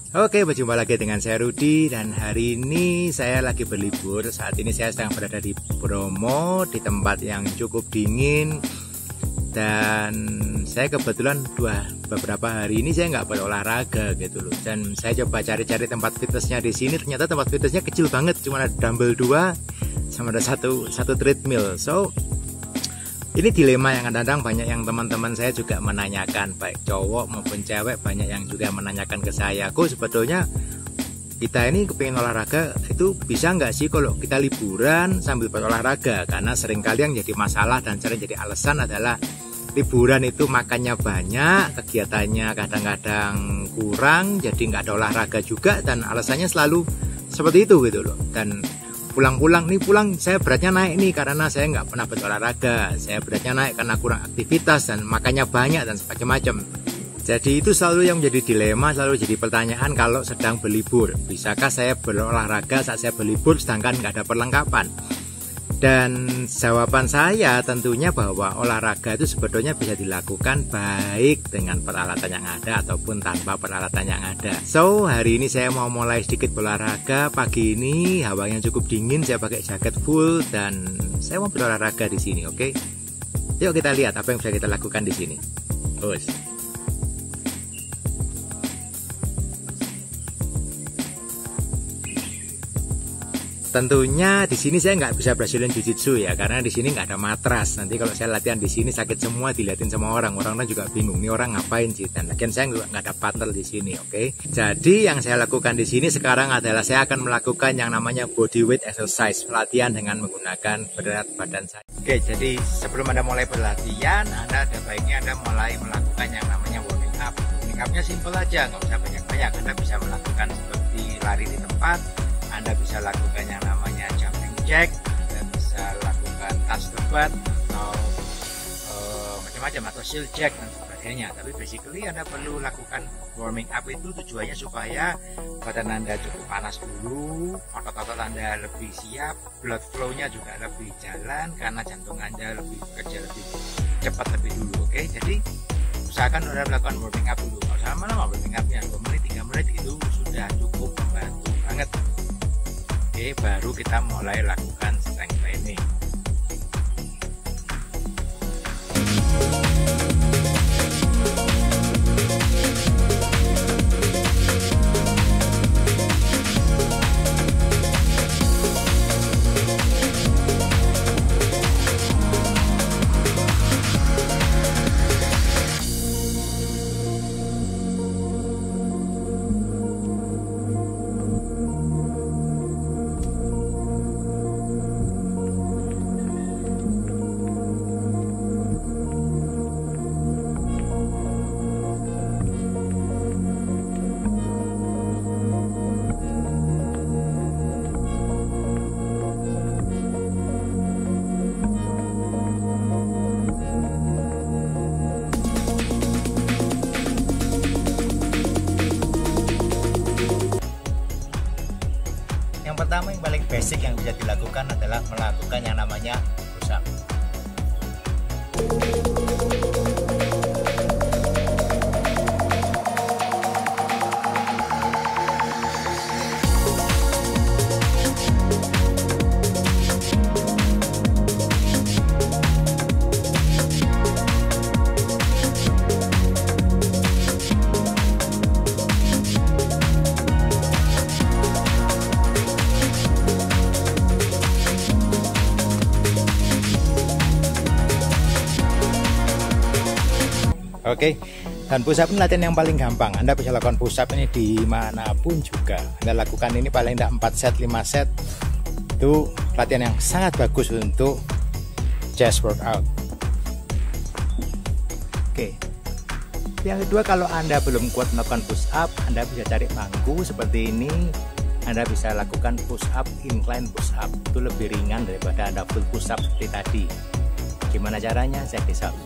Oke, berjumpa lagi dengan saya Rudi dan hari ini saya lagi berlibur. Saat ini saya sedang berada di Bromo di tempat yang cukup dingin dan saya kebetulan beberapa hari ini saya nggak berolahraga gitu loh. Dan saya coba cari-cari tempat fitnessnya di sini. Ternyata tempat fitnessnya kecil banget, cuma ada dumbbell 2 sama ada satu treadmill. So ini dilema yang kadang-kadang banyak yang teman-teman saya juga menanyakan, baik cowok maupun cewek, banyak yang juga menanyakan ke saya, kok sebetulnya kita ini kepingin olahraga itu bisa nggak sih kalau kita liburan sambil berolahraga? Karena seringkali yang jadi masalah dan sering jadi alasan adalah liburan itu makannya banyak, kegiatannya kadang-kadang kurang, jadi nggak ada olahraga juga, dan alasannya selalu seperti itu gitu loh. Dan pulang saya beratnya naik nih karena saya nggak pernah berolahraga, saya beratnya naik karena kurang aktivitas dan makannya banyak dan macam-macam. Jadi itu selalu yang menjadi dilema, selalu jadi pertanyaan kalau sedang berlibur, bisakah saya berolahraga saat saya berlibur sedangkan nggak ada perlengkapan? Dan jawaban saya tentunya bahwa olahraga itu sebetulnya bisa dilakukan baik dengan peralatan yang ada ataupun tanpa peralatan yang ada. So, hari ini saya mau mulai sedikit berolahraga. Pagi ini hawanya cukup dingin, saya pakai jaket full dan saya mau berolahraga di sini, oke? Yuk kita lihat apa yang bisa kita lakukan di sini. Terus. Tentunya di sini saya nggak bisa Brazilian Jiu-Jitsu ya, karena di sini nggak ada matras. Nanti kalau saya latihan di sini sakit semua, dilihatin sama orang juga bingung nih orang ngapain sih. Dan lagian saya nggak ada partner di sini, oke? Jadi yang saya lakukan di sini sekarang adalah saya akan melakukan yang namanya bodyweight exercise, pelatihan dengan menggunakan berat badan saya. Oke, jadi sebelum Anda mulai berlatihan, ada baiknya Anda mulai melakukan yang namanya warming up. Warming upnya simple aja, nggak usah banyak-banyak. Anda bisa melakukan seperti lari di tempat. Anda bisa lakukan yang namanya jumping jack, Anda bisa lakukan touch the butt atau macam-macam, atau shield jack dan sebagainya. Tapi basically Anda perlu lakukan warming up itu tujuannya supaya badan Anda cukup panas dulu, otot-otot Anda lebih siap, blood flow-nya juga lebih jalan karena jantung Anda lebih bekerja lebih cepat lebih dulu. Oke, jadi usahakan Anda melakukan warming up dulu. Kalau lama-lama warming up-nya 2 menit 3 menit itu sudah cukup membantu banget. Oke, baru kita mulai lakukan strength training. Pertama yang paling basic yang bisa dilakukan adalah melakukan yang namanya push up. Oke, dan push up ini latihan yang paling gampang. Anda bisa lakukan push up ini dimanapun juga. Anda lakukan ini paling tidak 4 set, 5 set. Itu latihan yang sangat bagus untuk chest workout. Oke, yang kedua, kalau Anda belum kuat melakukan push up, Anda bisa cari bangku seperti ini. Anda bisa lakukan push up, incline push up. Itu lebih ringan daripada Anda full push up seperti tadi. Gimana caranya? Check this out.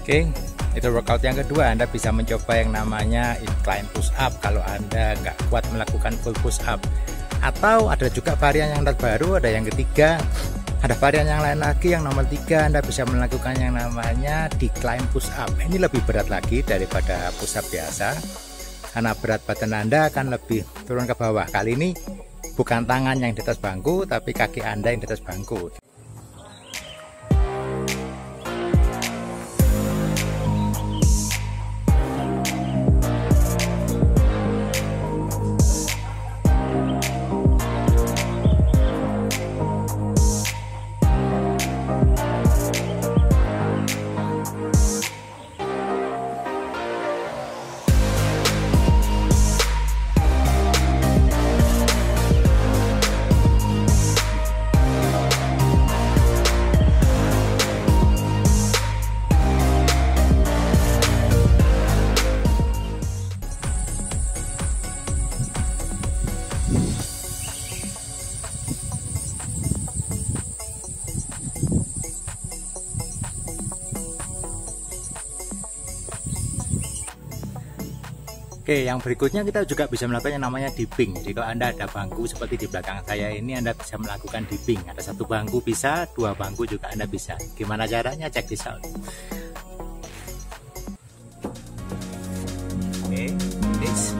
Oke, itu workout yang kedua. Anda bisa mencoba yang namanya incline push up kalau Anda nggak kuat melakukan full push up. Atau ada juga varian yang terbaru, ada yang ketiga, ada varian yang lain lagi, yang nomor 3 Anda bisa melakukan yang namanya decline push up. Ini lebih berat lagi daripada push up biasa, karena berat badan Anda akan lebih turun ke bawah. Kali ini bukan tangan yang di atas bangku, tapi kaki Anda yang di atas bangku. Oke, yang berikutnya kita juga bisa melakukan yang namanya dipping. Jadi kalau Anda ada bangku seperti di belakang saya ini, Anda bisa melakukan dipping. Ada satu bangku bisa, 2 bangku juga Anda bisa. Gimana caranya? Check this out. Oke, this.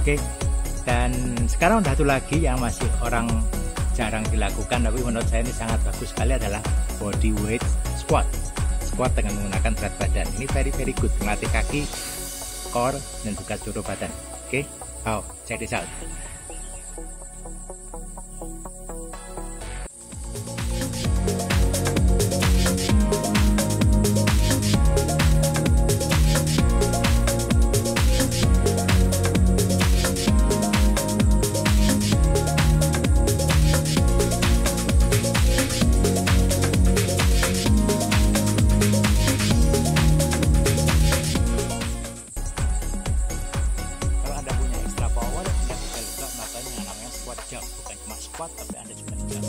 Oke, dan sekarang udah satu lagi yang masih orang jarang dilakukan, tapi menurut saya ini sangat bagus sekali, adalah body weight squat. Squat dengan menggunakan berat badan. Ini very good, melatih kaki, core, dan juga seluruh badan. Oke, check this out. Bukan cuma squat, tapi Anda juga jump.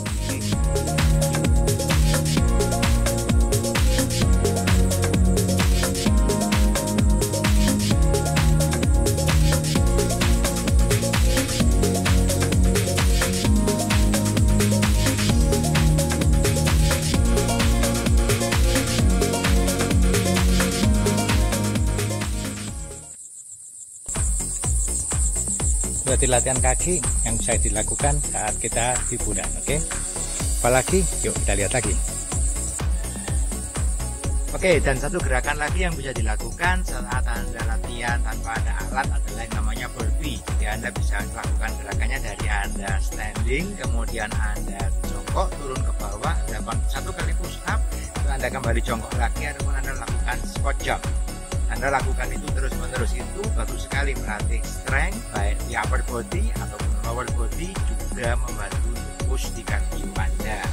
Berarti latihan kaki yang bisa dilakukan saat kita hiburan. Oke, apalagi yuk kita lihat lagi. Oke, dan satu gerakan lagi yang bisa dilakukan saat Anda latihan tanpa ada alat adalah yang namanya burpee. Jadi Anda bisa melakukan gerakannya dari Anda standing, kemudian Anda jongkok turun ke bawah, lakukan 1 kali push up, lalu Anda kembali jongkok lagi, ataupun Anda lakukan squat jump. Anda lakukan itu terus-menerus, itu bagus sekali melatih strength baik di upper body ataupun lower body, juga membantu push di kardio Anda.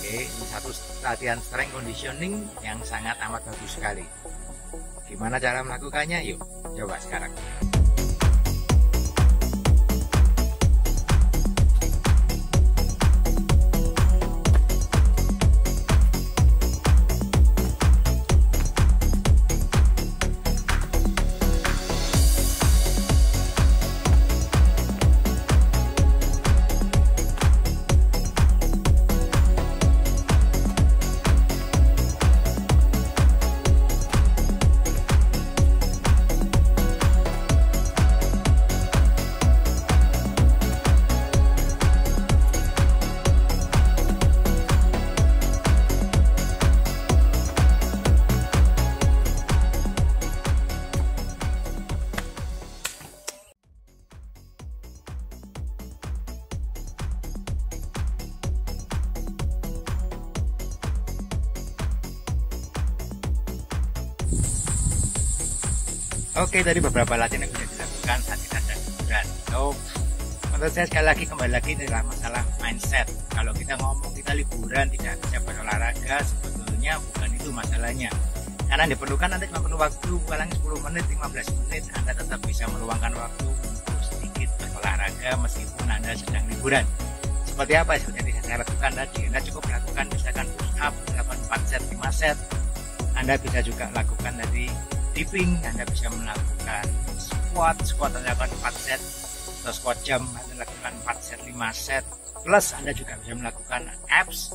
Oke, ini satu latihan strength conditioning yang sangat amat bagus sekali. Gimana cara melakukannya? Yuk, coba sekarang. Oke, tadi beberapa latihan yang bisa dilakukan saat kita sedang liburan. So, menurut saya sekali lagi kembali lagi adalah masalah mindset. Kalau kita ngomong kita liburan tidak bisa berolahraga, sebetulnya bukan itu masalahnya. Karena diperlukan nanti cuma perlu waktu paling 10 menit, 15 menit, Anda tetap bisa meluangkan waktu untuk sedikit berolahraga meskipun Anda sedang liburan. Seperti apa? Seperti yang saya lakukan tadi, Anda cukup melakukan misalkan push up 4 set, 5 set. Anda bisa juga lakukan tadi dipping, Anda bisa melakukan squat Anda lakukan 4 set, atau squat jump Anda lakukan 4 set, 5 set. Plus Anda juga bisa melakukan abs.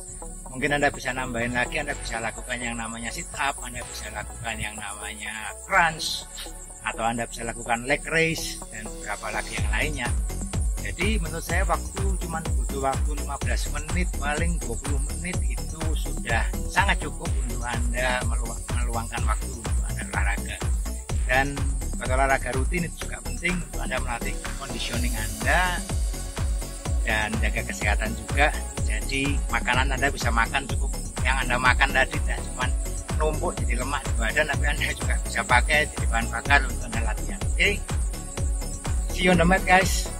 Mungkin Anda bisa nambahin lagi, Anda bisa lakukan yang namanya sit up, Anda bisa lakukan yang namanya crunch, atau Anda bisa lakukan leg raise dan beberapa lagi yang lainnya. Jadi menurut saya cuma butuh waktu 15 menit, paling 20 menit itu sudah sangat cukup untuk Anda meluangkan waktu untuk Anda olahraga. Dan olahraga rutin itu juga penting untuk Anda melatih conditioning Anda dan jaga kesehatan juga. Jadi makanan Anda bisa makan cukup yang Anda makan tadi, tidak cuma numpuk jadi lemak di badan, tapi Anda juga bisa pakai jadi bahan bakar untuk Anda latihan. Oke, see you on the mat guys.